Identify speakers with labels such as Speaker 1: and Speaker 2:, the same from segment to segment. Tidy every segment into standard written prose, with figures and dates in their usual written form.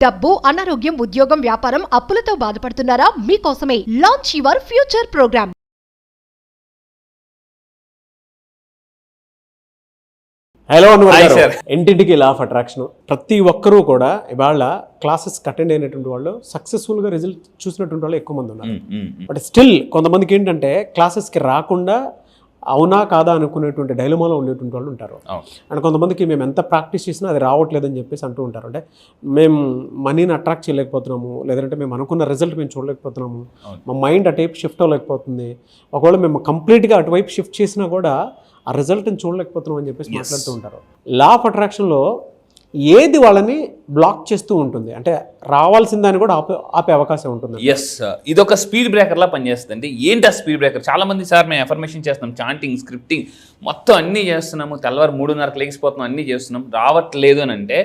Speaker 1: డబ్బు, అనారోగ్యం, ఉద్యోగం, వ్యాపారం, అప్పులతో బాధపడుతున్నారా? మీకోసమే launch your future programme.
Speaker 2: Hello ఇంటింటికి లా ఆఫ్ అట్రాక్షన్. ప్రతి ఒక్కరూ కూడా ఇవాళ క్లాసెస్ అటెండ్ అయినటువంటి వాళ్ళు సక్సెస్ఫుల్గా రిజల్ట్ చూసినటువంటి వాళ్ళు ఎక్కువ మంది ఉన్నారు. బట్ స్టిల్ కొంతమందికి ఏంటంటే క్లాసెస్కి రాకుండా అవునా కాదా అనుకునేటువంటి డైలమాలో ఉండేటువంటి వాళ్ళు ఉంటారు. అండ్ కొంతమందికి మేము ఎంత ప్రాక్టీస్ చేసినా అది రావట్లేదని చెప్పేసి అంటూ ఉంటారు. అంటే మేము మనీని అట్రాక్ట్ చేయలేకపోతున్నాము, లేదంటే మేము అనుకున్న రిజల్ట్ మేము చూడలేకపోతున్నాము, మా మైండ్ అటువైపు షిఫ్ట్ అవ్వలేకపోతుంది, ఒకవేళ మేము కంప్లీట్గా అటువైపు షిఫ్ట్ చేసినా కూడా ఆ రిజల్ట్ని చూడలేకపోతున్నాం అని చెప్పేసి మాట్లాడుతూ ఉంటారు. లా ఆఫ్ అట్రాక్షన్లో ఏది వాళ్ళని బ్లాక్ చేస్తూ ఉంటుంది అంటే రావాల్సిన దాన్ని కూడా ఆపే అవకాశం ఉంటుంది.
Speaker 3: ఎస్, ఇది ఒక స్పీడ్ బ్రేకర్లా పనిచేస్తుంది. అంటే ఏంటి ఆ స్పీడ్ బ్రేకర్? చాలా మంది సార్ మేము ఎఫర్మేషన్ చేస్తున్నాం, చాంటింగ్, స్క్రిప్టింగ్ మొత్తం అన్నీ చేస్తున్నాము, తెల్లవారు 3:30కి లేచిపోతున్నాం, అన్నీ చేస్తున్నాం, రావట్లేదు అని అంటే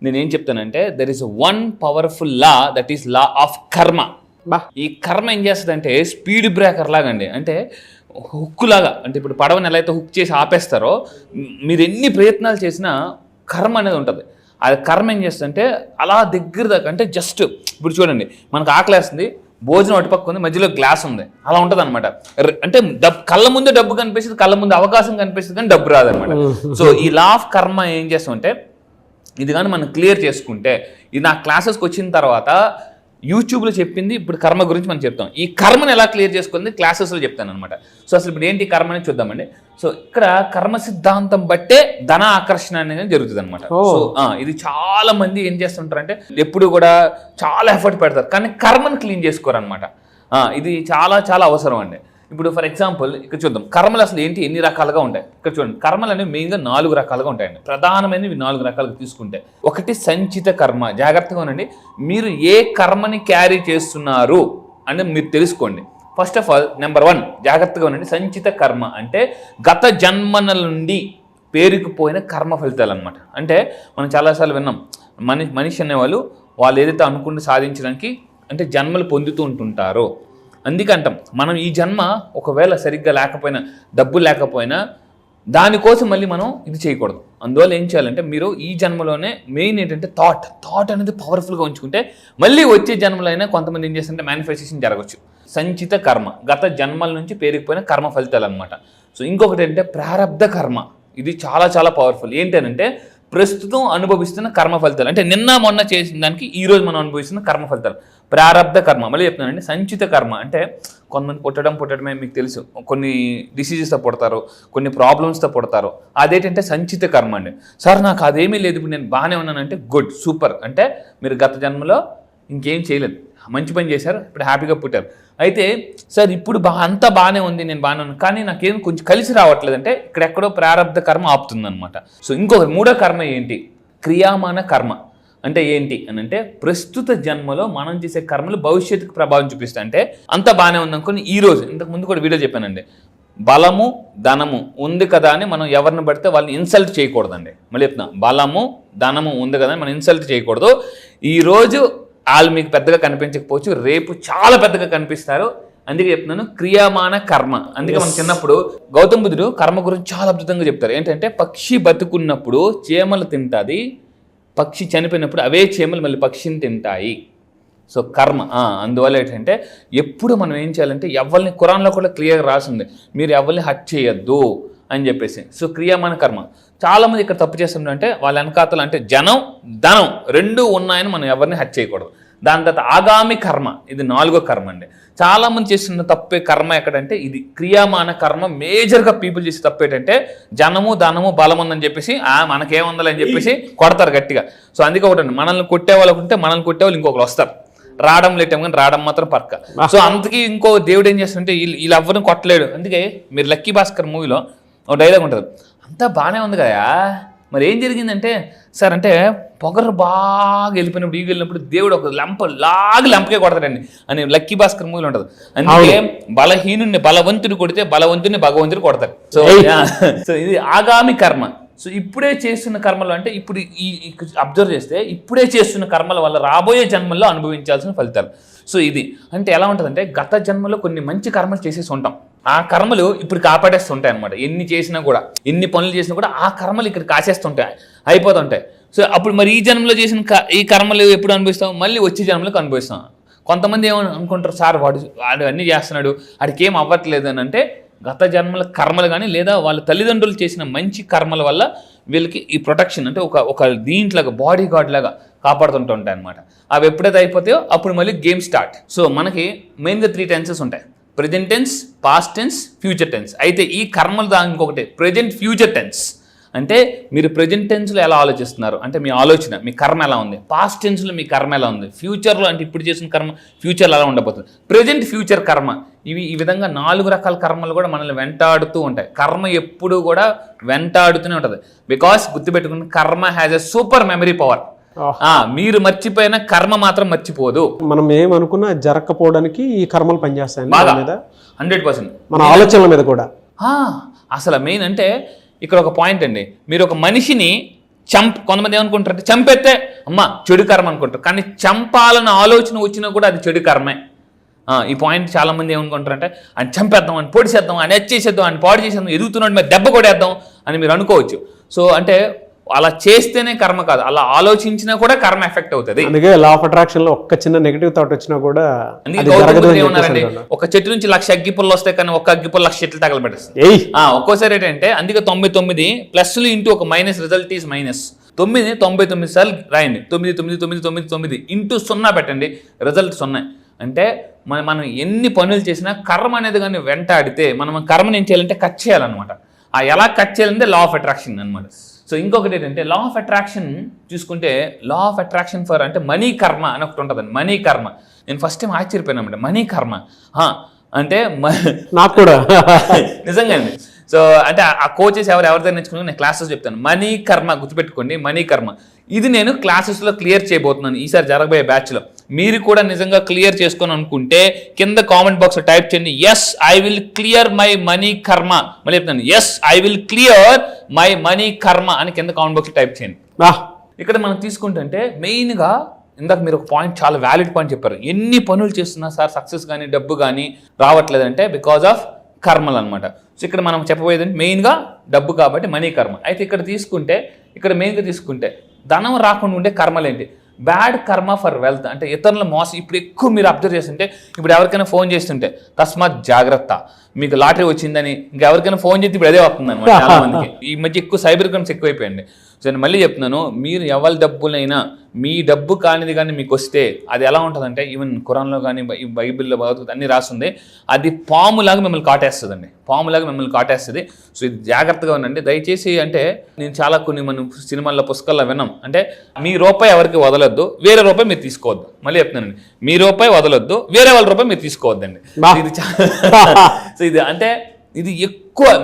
Speaker 3: నేనేం చెప్తానంటే there is one powerful law, that is law of కర్మ. ఈ కర్మ ఏం చేస్తుందంటే స్పీడ్ బ్రేకర్ లాగా అండి. అంటే హుక్ లాగా, అంటే ఇప్పుడు పడవని ఎలా అయితే హుక్ చేసి ఆపేస్తారో మీరు ఎన్ని ప్రయత్నాలు చేసినా కర్మ అనేది ఉంటుంది. అది కర్మ ఏం చేస్తుందంటే అలా దగ్గర దాకా, అంటే జస్ట్ ఇప్పుడు చూడండి మనకు ఆకలేస్తుంది, భోజనం అటుపక్క ఉంది, మధ్యలో గ్లాస్ ఉంది, అలా ఉంటుంది అనమాట. అంటే కళ్ళ ముందు డబ్బు కనిపిస్తుంది, కళ్ళ ముందు అవకాశం కనిపిస్తుంది, కానీ డబ్బు రాదనమాట. సో ఈ లా ఆఫ్ కర్మ ఏం చేస్తామంటే ఇది కానీ మనం క్లియర్ చేసుకుంటే, ఇది నా క్లాసెస్కి వచ్చిన తర్వాత యూట్యూబ్లో చెప్పింది ఇప్పుడు కర్మ గురించి మనం చెప్తాం. ఈ కర్మను ఎలా క్లియర్ చేసుకుంది క్లాసెస్లో చెప్తాను అనమాట. సో అసలు ఇప్పుడు ఏంటి కర్మ అనేది చూద్దామండి. సో ఇక్కడ కర్మ సిద్ధాంతం బట్టే ధన ఆకర్షణ అనేది జరుగుతుంది అనమాట. సో ఇది చాలా మంది ఏం చేస్తుంటారంటే ఎప్పుడు కూడా చాలా ఎఫర్ట్ పెడతారు, కానీ కర్మను క్లీన్ చేసుకోరు అనమాట. ఇది చాలా చాలా అవసరం అండి. ఇప్పుడు ఫర్ ఎగ్జాంపుల్ ఇక్కడ చూద్దాం కర్మలు అసలు ఏంటి, ఎన్ని రకాలుగా ఉంటాయి. ఇక్కడ చూడండి కర్మలు అనేవి మెయిన్గా 4 రకాలుగా ఉంటాయండి. ప్రధానమైనవి 4 రకాలుగా తీసుకుంటే, ఒకటి సంచిత కర్మ. జాగ్రత్తగా ఉండండి, మీరు ఏ కర్మని క్యారీ చేస్తున్నారు అని మీరు తెలుసుకోండి. ఫస్ట్ ఆఫ్ ఆల్ నెంబర్ 1 జాగ్రత్తగా ఉండండి. సంచిత కర్మ అంటే గత జన్మల నుండి పేరుకుపోయిన కర్మ ఫలితాలు అనమాట. అంటే మనం చాలాసార్లు విన్నాం, మనిషి అనేవాళ్ళు వాళ్ళు ఏదైతే అనుకుంటే సాధించడానికి అంటే జన్మలు పొందుతూ ఉంటుంటారో, అందుకంటాం మనం ఈ జన్మ ఒకవేళ సరిగ్గా లేకపోయినా, డబ్బు లేకపోయినా దానికోసం మళ్ళీ మనం ఇది చేయకూడదు. అందువల్ల ఏం చేయాలంటే మీరు ఈ జన్మలోనే మెయిన్ ఏంటంటే థాట్ అనేది పవర్ఫుల్గా ఉంచుకుంటే మళ్ళీ వచ్చే జన్మలో అయినా కొంతమంది ఏం చేస్తుంటే మేనిఫెస్టేషన్ జరగవచ్చు. సంచిత కర్మ గత జన్మల నుంచి పేరుకుపోయిన కర్మ ఫలితాలు అనమాట. సో ఇంకొకటి ఏంటంటే ప్రారబ్ధ కర్మ. ఇది చాలా చాలా పవర్ఫుల్. ఏంటంటే ప్రస్తుతం అనుభవిస్తున్న కర్మ ఫలితాలు, అంటే నిన్న మొన్న చేసిన దానికి ఈరోజు మనం అనుభవిస్తున్న కర్మ ఫలితాలు ప్రారబ్ధ కర్మ. మళ్ళీ చెప్తున్నానండి, సంచిత కర్మ అంటే కొంతమంది పుట్టడమే మీకు తెలుసు, కొన్ని డిసీజెస్తో పుడతారు, కొన్ని ప్రాబ్లమ్స్తో పుడతారు. అదేంటంటే సంచిత కర్మ అండి. సార్ నాకు అదేమీ లేదు, ఇప్పుడు నేను బాగానే ఉన్నానంటే గుడ్, సూపర్. అంటే మీరు గత జన్మలో ఇంకేం చేయలేదు, మంచి పని చేశారు, ఇప్పుడు హ్యాపీగా పుట్టారు. అయితే సార్ ఇప్పుడు అంతా బాగానే ఉంది, నేను బాగానే ఉన్నాను, కానీ నాకేం కొంచెం కలిసి రావట్లేదు అంటే ఇక్కడెక్కడో ప్రారబ్ధ కర్మ ఆపుతుంది అనమాట. సో ఇంకొకటి 3వ కర్మ ఏంటి, క్రియామాన కర్మ. అంటే ఏంటి అని అంటే ప్రస్తుత జన్మలో మనం చేసే కర్మలు భవిష్యత్తుకు ప్రభావం చూపిస్తాయి. అంటే అంత బాగానే ఉందనుకొని ఈ రోజు ఇంతకు ముందు కూడా వీడియో చెప్పానండి, బలము ధనము ఉంది కదా అని మనం ఎవరిని పడితే వాళ్ళని ఇన్సల్ట్ చేయకూడదండి. మళ్ళీ చెప్తున్నా, బలము ధనము ఉంది కదా అని మనం ఇన్సల్ట్ చేయకూడదు. ఈరోజు వాళ్ళు మీకు పెద్దగా కనిపించకపోవచ్చు, రేపు చాలా పెద్దగా కనిపిస్తారు. అందుకే చెప్తున్నాను క్రియామాన కర్మ. అందుకే మనం చిన్నప్పుడు గౌతమ బుద్ధుడు కర్మ గురించి చాలా అద్భుతంగా చెప్తారు. ఏంటంటే పక్షి బతుకున్నప్పుడు చీమలు తింటుంది, పక్షి చనిపోయినప్పుడు అవే చీమలు మళ్ళీ పక్షిని తింటాయి. సో కర్మ. అందువల్ల ఏంటంటే ఎప్పుడు మనం ఏం చేయాలంటే ఎవరిని, ఖురాన్లో కూడా క్లియర్గా రాసింది, మీరు ఎవరిని హట్ చేయొద్దు అని చెప్పేసి. సో క్రియామాన కర్మ. చాలామంది ఇక్కడ తప్పు చేస్తుంటే వాళ్ళ వెనకాతలు అంటే జనం ధనం 2 ఉన్నాయని మనం ఎవరిని హట్ చేయకూడదు. దాని తర్వాత ఆగామి కర్మ, ఇది 4వ కర్మ అండి. చాలామంది చేస్తున్న తప్పే కర్మ ఎక్కడంటే ఇది క్రియామాన కర్మ. మేజర్గా పీపుల్ చేసే తప్పు ఏంటంటే జనము ధనము బలం ఉందని చెప్పేసి మనకేముందని చెప్పేసి కొడతారు గట్టిగా. సో అందుకే ఒకటి, మనల్ని కొట్టే వాళ్ళకు ఉంటే మనల్ని కొట్టేవాళ్ళు ఇంకొకరు వస్తారు. రావడం లేటం కానీ రావడం మాత్రం పక్క. సో అందుకే ఇంకో దేవుడు ఏం చేస్తుంటే వీళ్ళు ఎవరిని కొట్టలేడు. అందుకే మీరు లక్కీ భాస్కర్ మూవీలో ఒక డైలాగ్ ఉంటుంది, అంతా బాగానే ఉంది కదా మరి ఏం జరిగిందంటే సార్ అంటే పొగరు బాగా వెళ్ళిపోయినప్పుడు ఈగ వెళ్ళినప్పుడు దేవుడు ఒక లెంపకే కొడతాడండి అని లక్కీ భాస్కర్ మూవీలో ఉంటుంది. అందుకే బలహీనుడిని బలవంతుని కొడితే బలవంతుని భగవంతుని కొడతారు. సో ఇది ఆగామి కర్మ. సో ఇప్పుడే చేస్తున్న కర్మలు అంటే ఇప్పుడు ఈ అబ్జర్వ్ చేస్తే ఇప్పుడే చేస్తున్న కర్మల వల్ల రాబోయే జన్మల్లో అనుభవించాల్సిన ఫలితాలు. సో ఇది అంటే ఎలా ఉంటుందంటే గత జన్మలో కొన్ని మంచి కర్మలు చేసేసి ఉంటాం, ఆ కర్మలు ఇప్పుడు కాపాడేస్తుంటాయి అనమాట. ఎన్ని చేసినా కూడా, ఎన్ని పనులు చేసినా కూడా ఆ కర్మలు ఇక్కడ కాసేస్తుంటాయి, అయిపోతుంటాయి. సో అప్పుడు మరి ఈ జన్మలో చేసిన ఈ కర్మలు ఎప్పుడు అనుభవిస్తాం, మళ్ళీ వచ్చే జన్మలకు అనుభవిస్తాం. కొంతమంది ఏమని అనుకుంటారు, సార్ వాడు అన్నీ చేస్తున్నాడు, వాడికి ఏం అవ్వట్లేదు అని అంటే గత జన్మల కర్మలు కానీ లేదా వాళ్ళ తల్లిదండ్రులు చేసిన మంచి కర్మల వల్ల వీళ్ళకి ఈ ప్రొటెక్షన్ అంటే ఒక దీంట్లాగా బాడీ గార్డ్ లాగా కాపాడుతుంటూ ఉంటాయి అనమాట. అవి ఎప్పుడైతే అయిపోతాయో అప్పుడు మళ్ళీ గేమ్ స్టార్ట్. సో మనకి మెయిన్గా 3 టెన్సెస్ ఉంటాయి, present tense, past tense, future tense. అయితే ఈ కర్మలు దానికి ఇంకొకటి ప్రెజెంట్ ఫ్యూచర్ టెన్స్. అంటే మీరు ప్రెజెంట్ టెన్స్లో ఎలా ఆలోచిస్తున్నారు అంటే మీ ఆలోచన, మీ కర్మ ఎలా ఉంది. పాస్ట్ టెన్స్లో మీ కర్మ ఎలా ఉంది. ఫ్యూచర్లో అంటే ఇప్పుడు చేసిన కర్మ ఫ్యూచర్లో ఎలా ఉండబోతుంది. ప్రెజెంట్ ఫ్యూచర్ కర్మ ఈ విధంగా 4 రకాల కర్మలు కూడా మనల్ని వెంటాడుతూ ఉంటాయి. కర్మ ఎప్పుడు కూడా వెంటాడుతూనే ఉంటుంది. బికాస్ గుర్తుపెట్టుకుని కర్మ has a super memory power. మీరు మర్చిపోయిన కర్మ మాత్రం మర్చిపోదు.
Speaker 2: మనం ఏమనుకున్నా జరగకపోవడానికి ఈ కర్మలు పనిచేస్తాయి
Speaker 3: బాగా
Speaker 2: 100%. మన ఆలోచనల మీద కూడా.
Speaker 3: అసలు మెయిన్ అంటే ఇక్కడ ఒక పాయింట్ అండి, మీరు ఒక మనిషిని కొంతమంది ఏమనుకుంటారంటే చంపేస్తే అమ్మ చెడు కర్మ అనుకుంటారు, కానీ చంపాలన్న ఆలోచన వచ్చినా కూడా అది చెడు కర్మే. ఈ పాయింట్ చాలా మంది ఏమనుకుంటారంటే ఆయన చంపేద్దాం, అని పొడిచేద్దాం, అని ఎచ్చేసేద్దాం, అని పాడు చేసేద్దాం, ఎదుగుతున్నాడు మీద దెబ్బ కొడేద్దాం అని మీరు అనుకోవచ్చు. సో అంటే అలా చేస్తేనే కర్మ కాదు, అలా ఆలోచించినా కూడా కర్మ ఎఫెక్ట్ అవుతుంది.
Speaker 2: అందుకే లా ఆఫ్ అట్రాక్షన్ లో ఒక్క చిన్న నెగటివ్ థాట్ వచ్చినా కూడా
Speaker 3: ఏమన్నారండి, ఒక చెట్టు నుంచి 1,00,000 అగ్గిపుల్లలు వస్తాయి, కానీ ఒక్క అగ్గిపుల్ల 1,00,000 చెట్లు తగలబెట్టేస్తుంది. ఒక్కోసారి ఏంటంటే అందుకే 99 ప్లస్లు ఇంటూ ఒక మైనస్ రిజల్ట్ ఈజ్ మైనస్. 99 సార్లు రాయండి, 9 ఇంటూ 0 పెట్టండి, రిజల్ట్ 0. అంటే మనం ఎన్ని పనులు చేసినా కర్మ అనేది కానీ వెంటాడితే మనం కర్మని ఏం చేయాలంటే కట్ చేయాలన్నమాట. ఎలా కట్ చేయాలంటే లా ఆఫ్ అట్రాక్షన్ అనమాట. సో ఇంకొకటి ఏంటంటే లా ఆఫ్ అట్రాక్షన్ చూసుకుంటే లా ఆఫ్ అట్రాక్షన్ ఫర్ అంటే మనీ కర్మ అని ఒకటి ఉంటుందండి. మనీ కర్మ నేను ఫస్ట్ టైం ఆశ్చర్యపోయాను అన్నమాట. మనీ కర్మ అంటే
Speaker 2: నాకు కూడా
Speaker 3: నిజంగా అండి. సో అంటే ఆ కోచెస్ ఎవరితో నేర్చుకున్నా నేను క్లాసెస్ చెప్తాను. మనీ కర్మ గుర్తుపెట్టుకోండి, మనీ కర్మ. ఇది నేను క్లాసెస్లో క్లియర్ చేయబోతున్నాను ఈసారి జరగబోయే బ్యాచ్లో. మీరు కూడా నిజంగా క్లియర్ చేసుకొని అనుకుంటే కింద కామెంట్ బాక్స్లో టైప్ చేయండి, yes I will clear my money karma. మళ్ళీ చెప్తాను, yes I will clear my money karma అని కింద కామెంట్ బాక్స్లో టైప్ చేయండి. ఇక్కడ మనం తీసుకుంటుంటే మెయిన్గా ఇందాక మీరు ఒక పాయింట్ చాలా వ్యాలిడ్ పాయింట్ చెప్పారు. ఎన్ని పనులు చేస్తున్నా సార్ సక్సెస్ కానీ డబ్బు కానీ రావట్లేదంటే బికాజ్ ఆఫ్ కర్మలు అనమాట. సో ఇక్కడ మనం చెప్పబోయేది మెయిన్గా డబ్బు కాబట్టి మనీ కర్మ. అయితే ఇక్కడ మెయిన్గా తీసుకుంటే ధనం రాకుండా ఉండే కర్మలు ఏంటి? బ్యాడ్ కర్మ ఫర్ వెల్త్ అంటే ఇతరుల మోసం. ఇప్పుడు ఎక్కువ మీరు అబ్జర్వ్ చేస్తుంటే ఇప్పుడు ఎవరికైనా ఫోన్ చేస్తుంటే తస్మాత్ జాగ్రత్త, మీకు లాటరీ వచ్చిందని ఇంకెవరికైనా ఫోన్ చేస్తే ఇప్పుడు అదే వస్తుంది అనమాట చాలా మందికి. ఈ మధ్య ఎక్కువ సైబర్ క్రైమ్స్ ఎక్కువైపోయండి. సో నేను మళ్ళీ చెప్తున్నాను, మీరు ఎవరి డబ్బులైనా మీ డబ్బు కానిది కానీ మీకు వస్తే అది ఎలా ఉంటుందంటే ఈవెన్ ఖురాన్లో కానీ బైబిల్లో అన్ని రాస్తుంది, అది పాములాగా మిమ్మల్ని కాటేస్తుందండి, పాములాగా మిమ్మల్ని కాటేస్తుంది. సో ఇది జాగ్రత్తగా ఉండండి దయచేసి. అంటే నేను చాలా కొన్ని మనం సినిమాల్లో పుస్తకాల్లో విన్నాం, అంటే మీ రూపాయి ఎవరికి వదలొద్దు, వేరే రూపాయి మీరు తీసుకోవద్దు. మళ్ళీ చెప్తున్నానండి, మీ రూపాయి వదలొద్దు, వేరే వాళ్ళ రూపాయి మీరు తీసుకోవద్దండి. ఇది సో ఇది అంటే ఇది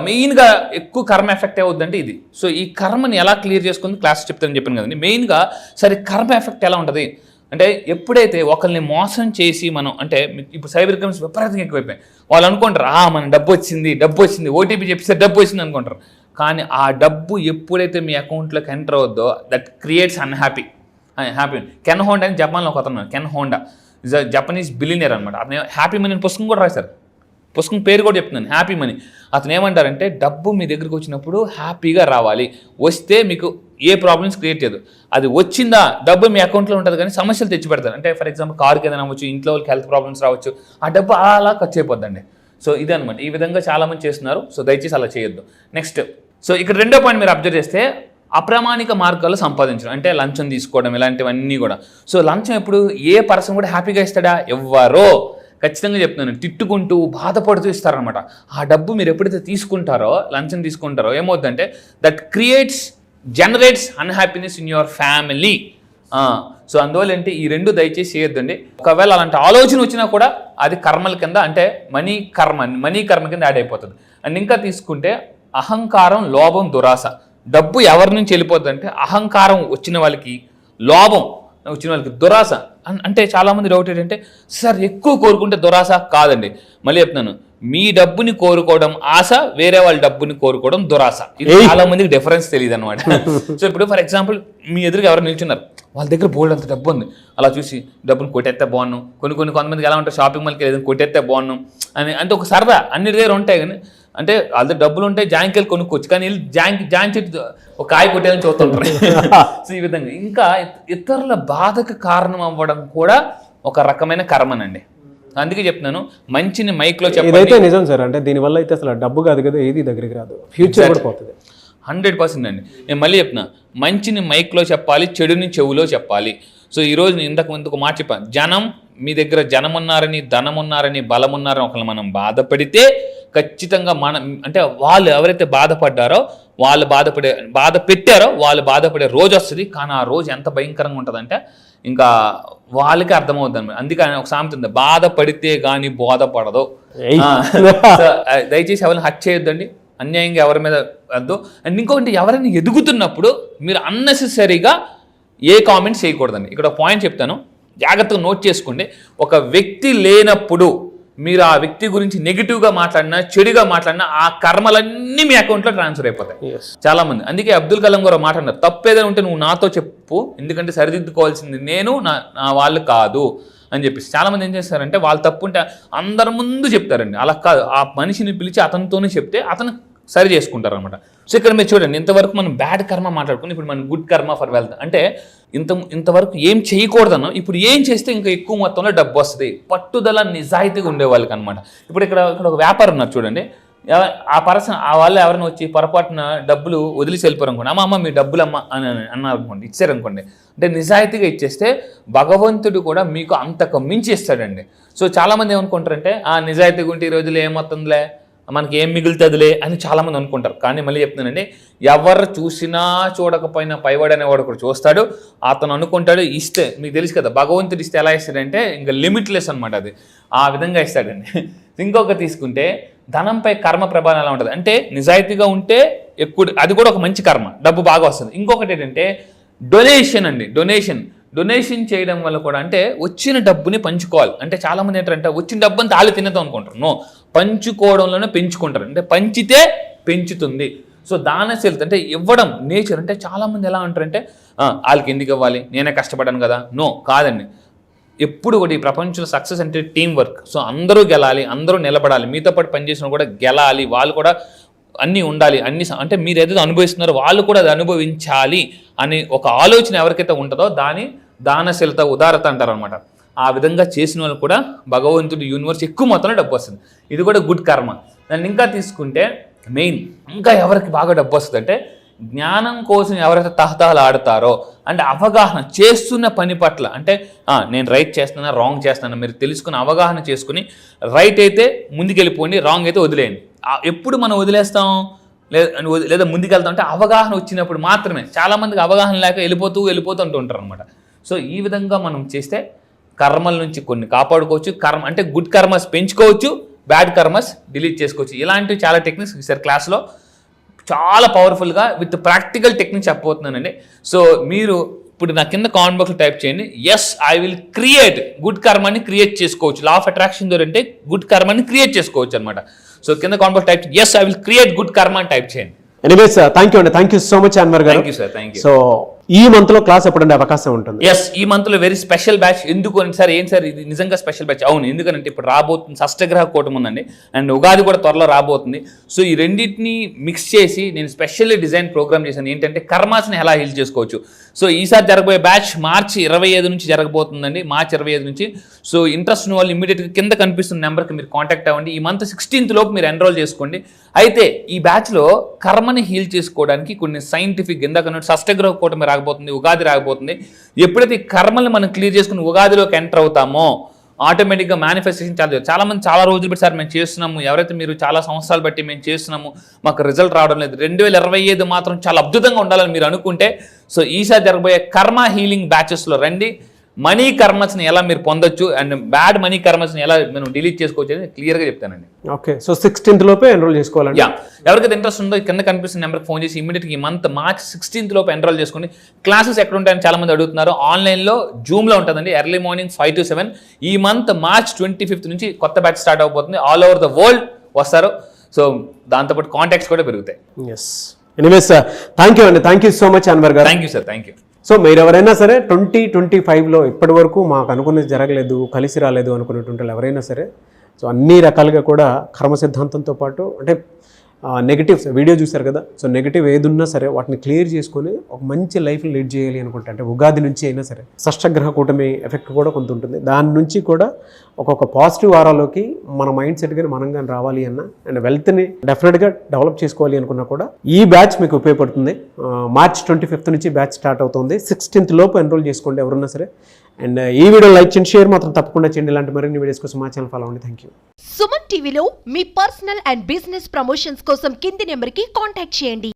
Speaker 3: మెయిన్గా ఎక్కువ కర్మ ఎఫెక్ట్ అవుద్దంటే ఇది. సో ఈ కర్మని ఎలా క్లియర్ చేసుకుంది క్లాస్ చెప్తానని చెప్పాను కదండి. మెయిన్గా సరే కర్మ ఎఫెక్ట్ ఎలా ఉంటుంది అంటే ఎప్పుడైతే ఒకరిని మోసం చేసి మనం అంటే ఇప్పుడు సైబర్ క్రైమ్స్ విపరీతంగా ఎక్కువైపోయాయి. వాళ్ళు అనుకుంటారు మన డబ్బు వచ్చింది ఓటీపీ చెప్పిస్తే డబ్బు వచ్చింది అనుకుంటారు. కానీ ఆ డబ్బు ఎప్పుడైతే మీ అకౌంట్లోకి ఎంటర్ అవుద్దో that creates happy. Ken Honda అని జపాన్లో ఒక అతను, Ken Honda is a Japanese billionaire అనమాట. అతను హ్యాపీ మనీ పుస్తకం కూడా రాశారు. పుస్తకం పేరు కూడా చెప్తున్నాను, హ్యాపీ మనీ. అతను ఏమంటారంటే డబ్బు మీ దగ్గరికి వచ్చినప్పుడు హ్యాపీగా రావాలి, వస్తే మీకు ఏ ప్రాబ్లమ్స్ క్రియేట్ చేయదు. అది వచ్చిందా డబ్బు మీ అకౌంట్లో ఉంటుంది కానీ సమస్యలు తెచ్చి పెడతారు. అంటే ఫర్ ఎగ్జాంపుల్ కార్కి ఏదైనా అవ్వచ్చు, ఇంట్లో వాళ్ళకి హెల్త్ ప్రాబ్లమ్స్ రావచ్చు, ఆ డబ్బు అలా ఖర్చు అయిపోద్దండి. సో ఇదే అనమాట, ఈ విధంగా చాలామంది చేస్తున్నారు. సో దయచేసి అలా చేయొద్దు. నెక్స్ట్, సో ఇక్కడ రెండో పాయింట్ మీరు అబ్జర్వ్ చేస్తే అప్రామాణిక మార్గాల్లో సంపాదించడం అంటే లంచం తీసుకోవడం ఇలాంటివన్నీ కూడా. సో లంచం ఎప్పుడు ఏ పర్సన్ కూడా హ్యాపీగా ఇస్తాడా? ఎవ్వరో ఖచ్చితంగా చెప్తున్నాను, తిట్టుకుంటూ బాధపడుతూ ఇస్తారనమాట. ఆ డబ్బు మీరు ఎప్పుడైతే తీసుకుంటారో, లంచం తీసుకుంటారో ఏమవుతుందంటే that generates unhappiness in your family. So అందువల్ల ఏంటి ఈ రెండు దయచేసి చేయొద్దండి. ఒకవేళ అలాంటి ఆలోచన వచ్చినా కూడా అది కర్మల కింద అంటే మనీ కర్మ కింద యాడ్ అయిపోతుంది. అండ్ ఇంకా తీసుకుంటే అహంకారం, లోభం, దురాశ. డబ్బు ఎవరి నుంచి వెళ్ళిపోతుంది అంటే అహంకారం వచ్చిన వాళ్ళకి, లోభం వచ్చిన వాళ్ళకి, దురాశ. అంటే చాలామంది డౌట్ ఏంటంటే సార్ ఎక్కువ కోరుకుంటే దురాశ కాదండి. మళ్ళీ చెప్తున్నాను, మీ డబ్బుని కోరుకోవడం ఆశ, వేరే వాళ్ళ డబ్బుని కోరుకోవడం దురాశ. ఇది చాలా మందికి డిఫరెన్స్ తెలియదు అనమాట. సో ఇప్పుడు ఫర్ ఎగ్జాంపుల్ మీ ఎదురుగా ఎవరు నిల్చున్నారు, వాళ్ళ దగ్గర బోల్డ్ అంత డబ్బు ఉంది, అలా చూసి డబ్బుని కొట్టేస్తే బాగున్నాం. కొంతమందికి ఎలా ఉంటారు, షాపింగ్ మాల్కి ఏదైనా కొట్టేస్తే బాగున్నాం అని అంటే ఒక సరదా అన్ని దగ్గర ఉంటాయి. కానీ అంటే వాళ్ళ డబ్బులు ఉంటే జాంకాయలు కొనుక్కోవచ్చు, కానీ వీళ్ళు జాన్ చెట్టు ఒక కాయ కొట్టేదని చూస్తుంటారు. సో ఈ విధంగా ఇంకా ఇతరుల బాధకు కారణం అవ్వడం కూడా ఒక రకమైన కర్మనండి. అందుకే చెప్తున్నాను, మంచిని మైక్లో చెప్పండి.
Speaker 2: ఇదైతే నిజం సార్, అంటే దీనివల్ల అయితే అసలు డబ్బు కాదు కదా, ఏది దగ్గరికి రాదు, ఫ్యూచర్ కూడా పోతుంది.
Speaker 3: 100% అండి. నేను మళ్ళీ చెప్తున్నా, మంచిని మైక్లో చెప్పాలి, చెడుని చెవులో చెప్పాలి. సో ఈరోజు నేను ఇంతకు మాట చెప్పాను, జనం మీ దగ్గర జనం ఉన్నారని, ధనం ఉన్నారని, బలం ఉన్నారని ఒకళ్ళు మనం బాధపడితే ఖచ్చితంగా మనం అంటే వాళ్ళు ఎవరైతే బాధపడ్డారో వాళ్ళు బాధ పెట్టారో వాళ్ళు బాధపడే రోజు వస్తుంది. కానీ ఆ రోజు ఎంత భయంకరంగా ఉంటుందంటే ఇంకా వాళ్ళకి అర్థమవుతుంది అనమాట. అందుకని ఒక సామెత ఉంది, బాధపడితే కానీ బోధపడదు. దయచేసి ఎవరిని హత్య చేయొద్దండి, అన్యాయంగా ఎవరి మీద వద్దు. అండ్ ఇంకొకటి, ఎవరైనా ఎదుగుతున్నప్పుడు మీరు అన్నెసెసరీగా ఏ కామెంట్స్ చేయకూడదండి. ఇక్కడ ఒక పాయింట్ చెప్తాను, జాగ్రత్తగా నోట్ చేసుకోండి. ఒక వ్యక్తి లేనప్పుడు మీరు ఆ వ్యక్తి గురించి నెగిటివ్గా మాట్లాడినా, చెడుగా మాట్లాడినా ఆ కర్మలన్నీ మీ అకౌంట్లో ట్రాన్స్ఫర్ అయిపోతాయి. చాలా మంది, అందుకే అబ్దుల్ కలాం గారు మాట అన్నారు, తప్పు ఏదైనా ఉంటే నువ్వు నాతో చెప్పు, ఎందుకంటే సరిదిద్దుకోవాల్సింది నేను, నా వాళ్ళు కాదు అని చెప్పేసి. చాలామంది ఏం చేస్తారంటే వాళ్ళు తప్పు ఉంటే అందరి ముందు చెప్తారండి. అలా కాదు, ఆ మనిషిని పిలిచి అతనితోనే చెప్తే అతను సరి చేసుకుంటారు అనమాట. సో ఇక్కడ మీరు చూడండి, ఇంతవరకు మనం బ్యాడ్ కర్మ మాట్లాడుకుని ఇప్పుడు మనం గుడ్ కర్మ ఫర్ వెల్త్ అంటే ఇంతవరకు ఏం చేయకూడదనో ఇప్పుడు ఏం చేస్తే ఇంకా ఎక్కువ మొత్తంలో డబ్బు వస్తుంది, పట్టుదల నిజాయితీగా ఉండేవాళ్ళకి అనమాట. ఇప్పుడు ఇక్కడ ఒక వ్యాపారం ఉన్నారు చూడండి, ఆ పర్సన్ ఆ వాళ్ళు ఎవరైనా వచ్చి పొరపాటున డబ్బులు వదిలేసి వెళ్ళిపోరు అనుకోండి, అమ్మ మీ డబ్బులు అమ్మ అని అన్నారు అనుకోండి, ఇచ్చారనుకోండి, అంటే నిజాయితీగా ఇచ్చేస్తే భగవంతుడు కూడా మీకు అంతకు మించి ఇస్తాడండి. సో చాలామంది ఏమనుకుంటారంటే నిజాయితీగా ఉంటే ఈ రోజులు ఏమవుతుందిలే, మనకి ఏం మిగులుతుందిలే అని చాలామంది అనుకుంటారు. కానీ మళ్ళీ చెప్తున్నానండి, ఎవరు చూసినా చూడకపోయినా పైవాడు అనేవాడు కూడా చూస్తాడు. అతను అనుకుంటాడు ఇస్తే, మీకు తెలుసు కదా భగవంతుడు ఇస్తే ఎలా ఇస్తాడంటే ఇంకా లిమిట్లెస్ అనమాట, అది ఆ విధంగా ఇస్తాడండి. ఇంకొకటి తీసుకుంటే ధనంపై కర్మ ప్రభావం ఎలా ఉంటుంది అంటే నిజాయితీగా ఉంటే ఎక్కువ, అది కూడా ఒక మంచి కర్మ, డబ్బు బాగా వస్తుంది. ఇంకొకటి ఏంటంటే డొనేషన్ అండి, డొనేషన్ చేయడం వల్ల కూడా అంటే వచ్చిన డబ్బుని పంచుకోవాలి. అంటే చాలామంది ఏంటంటే వచ్చిన డబ్బు అంతా వాళ్ళు తినేద్దాం అనుకుంటారు. నో, పంచుకోవడంలోనే పెంచుకుంటారు, అంటే పంచితే పెంచుతుంది. సో దానశీలత అంటే ఇవ్వడం నేచర్. అంటే చాలామంది ఎలా అంటారంటే వాళ్ళకి ఎందుకు ఇవ్వాలి, నేనే కష్టపడ్డాను కదా. నో, కాదండి. ఎప్పుడు కూడా ఈ ప్రపంచంలో సక్సెస్ అంటే టీం వర్క్. సో అందరూ గెలాలి, అందరూ నిలబడాలి, మీతో పాటు పనిచేసిన కూడా గెలాలి, వాళ్ళు కూడా అన్నీ ఉండాలి, అన్ని అంటే మీరు ఏదైతే అనుభవిస్తున్నారో వాళ్ళు కూడా అది అనుభవించాలి అని ఒక ఆలోచన ఎవరికైతే ఉంటుందో దాని దానశీలత, ఉదారత అంటారు అనమాట. ఆ విధంగా చేసిన వాళ్ళు కూడా భగవంతుడు యూనివర్స్ ఎక్కువ మొత్తంలో డబ్బు వస్తుంది. ఇది కూడా గుడ్ కర్మ. దాన్ని ఇంకా తీసుకుంటే మెయిన్ ఇంకా ఎవరికి బాగా డబ్బు వస్తుంది అంటే జ్ఞానం కోసం ఎవరైతే తహతహలు ఆడతారో అంటే అవగాహన చేస్తున్న పని పట్ల, అంటే నేను రైట్ చేస్తున్నా రాంగ్ చేస్తున్నా మీరు తెలుసుకుని అవగాహన చేసుకుని రైట్ అయితే ముందుకెళ్ళిపోండి, రాంగ్ అయితే వదిలేయండి. ఎప్పుడు మనం వదిలేస్తాం లేదా ముందుకెళ్తాం అంటే అవగాహన వచ్చినప్పుడు మాత్రమే. చాలామందికి అవగాహన లేక వెళ్ళిపోతూ ఉంటుంటారు అనమాట. సో ఈ విధంగా మనం చేస్తే కర్మల నుంచి కొన్ని కాపాడుకోవచ్చు. కర్మ అంటే గుడ్ కర్మస్ పెంచుకోవచ్చు, బ్యాడ్ కర్మస్ డిలీట్ చేసుకోవచ్చు. ఇలాంటివి చాలా టెక్నిక్స్ ఈసారి క్లాస్లో చాలా పవర్ఫుల్గా విత్ ప్రాక్టికల్ టెక్నిక్స్ చెప్పబోతున్నానండి. సో మీరు ఇప్పుడు నా కింద కామెంట్ బాక్స్లో టైప్ చేయండి, yes I will create good కర్మని క్రియేట్ చేసుకోవచ్చు. లా ఆఫ్ అట్రాక్షన్ ద్వారా అంటే గుడ్ కర్మని క్రియేట్ చేసుకోవచ్చు అనమాట. సో కింద comment box type yes I will create good karma అని టైప్ చేయండి.
Speaker 2: ఎనీవేస్ థ్యాంక్ యూ అండి, thank you so much Anwar garu.
Speaker 3: Thank you sir, thank you.
Speaker 2: So ఈ మంత్ లో క్లాస్ ఎప్పుడంటే అవకాశం ఉంటుంది?
Speaker 3: ఎస్, ఈ మంత్ లో వెరీ స్పెషల్ బ్యాచ్. ఎందుకు అని సార్, ఏం సార్ ఇది నిజంగా స్పెషల్ బ్యాచ్? అవును, ఎందుకంటే ఇప్పుడు రాబోతుంది షష్టగ్రహ కూటమి ఉందండి, అండ్ ఉగాది కూడా త్వరలో రాబోతుంది. సో ఈ రెండింటిని మిక్స్ చేసి నేను స్పెషల్లీ డిజైన్ ప్రోగ్రామ్ చేశాను, ఏంటంటే కర్మాస్ని ఎలా హీల్ చేసుకోవచ్చు. సో ఈసారి జరగబోయే బ్యాచ్ మార్చి 25 నుంచి జరగబోతుందండి, మార్చి 25 నుంచి. సో ఇంట్రెస్ట్ ఉన్న వాళ్ళు ఇమీడియట్గా కింద కనిపిస్తున్న నెంబర్కి మీరు కాంటాక్ట్ అవ్వండి. ఈ మంత్ 16th లోపు మీరు ఎన్రోల్ చేసుకోండి. అయితే ఈ బ్యాచ్లో కర్మని హీల్ చేసుకోవడానికి కొన్ని సైంటిఫిక్, ఇందాక షష్టగ్రహ కూటమి రాకపోతుంది, ఉగాది రాకపోతుంది. ఎప్పుడైతే ఈ కర్మల్ని మనం క్లియర్ చేసుకుని ఉగాదిలోకి ఎంటర్ అవుతామో ఆటోమేటిక్గా మేనిఫెస్టేషన్ చాలా మంది చాలా రోజులు బట్టి సార్ మేము చేస్తున్నాము, ఎవరైతే మీరు చాలా సంవత్సరాలు బట్టి మేము చేస్తున్నాము మాకు రిజల్ట్ రావడం లేదు, 2025 మాత్రం చాలా అద్భుతంగా ఉండాలని మీరు అనుకుంటే సో ఈసారి జరగబోయే కర్మ హీలింగ్ బ్యాచెస్లో రండి. మనీ కర్మస్ని ఎలా మీరు పొందొచ్చు అండ్ బ్యాడ్ మనీ కర్మస్ని ఎలా మనం డిలీట్ చేసుకోవచ్చు అనేది క్లియర్గా చెప్తానండి.
Speaker 2: ఓకే, సో 16th లోపే ఎన్రోల్ చేసుకోవాలండి.
Speaker 3: ఎవరికైతే ఇంట్రెస్ట్ ఉందో కింద కనిపిస్తున్న నెంబర్కి ఫోన్ చేసి ఇమీడియట్గా ఈ మంత్ మార్చ్ 16th లోపు ఎన్రోల్ చేసుకోండి. క్లాసెస్ ఎక్కడ ఉంటాయని చాలా మంది అడుగుతున్నారు. ఆన్లైన్లో జూమ్లో ఉంటుందండి, ఎర్లీ మార్నింగ్ 5 to 7. ఈ మంత్ మార్చ్ 25th నుంచి కొత్త బ్యాచ్ స్టార్ట్ అవబోతుంది. ఆల్ ఓవర్ ద వరల్డ్ వస్తారు. సో దాంతోపాటు కాంటాక్ట్స్ కూడా పెరుగుతాయి.
Speaker 2: ఎస్, ఎనీవేస్ థ్యాంక్ యూ అండి, thank you so much Anwar garu.
Speaker 3: Thank you sir, thank you.
Speaker 2: So మీరు ఎవరైనా సరే 2025లో ఇప్పటి వరకు మాకు అనుకున్నది జరగలేదు, కలిసి రాలేదు అనుకునేటువంటి ఎవరైనా సరే సో అన్ని రకాలుగా కూడా కర్మ సిద్ధాంతంతో పాటు అంటే నెగిటివ్స్ వీడియో చూశారు కదా, సో నెగిటివ్ ఏదున్నా సరే వాటిని క్లియర్ చేసుకొని ఒక మంచి లైఫ్ లీడ్ చేయాలి అనుకుంటే, అంటే ఉగాది నుంచి అయినా సరే షష్టగ్రహ కూటమి ఎఫెక్ట్ కూడా కొంత ఉంటుంది. దాని నుంచి కూడా ఒక్కొక్క పాజిటివ్ వారాలోకి మన మైండ్ సెట్ కానీ మనం కానీ రావాలి అన్న అండ్ వెల్త్ని డెఫినెట్గా డెవలప్ చేసుకోవాలి అనుకున్నా కూడా ఈ బ్యాచ్ మీకు ఉపయోగపడుతుంది. మార్చ్ 25 నుంచి బ్యాచ్ స్టార్ట్ అవుతుంది. 16th లోపు ఎన్రోల్ చేసుకోండి ఎవరున్నా సరే. అండ్ ఈ వీడియో లైక్ చేయండి, షేర్ మాత్రం తప్పకుండా చేయండి. ఇలాంటి మరిన్ని వీడియోస్ కోసం మా ఛానల్ ఫాలో అవ్వండి. Thank you.
Speaker 1: సుమన్ టీవీలో మీ పర్సనల్ అండ్ బిజినెస్ ప్రమోషన్స్ కోసం కింది నెంబర్కి కాంటాక్ట్ చేయండి.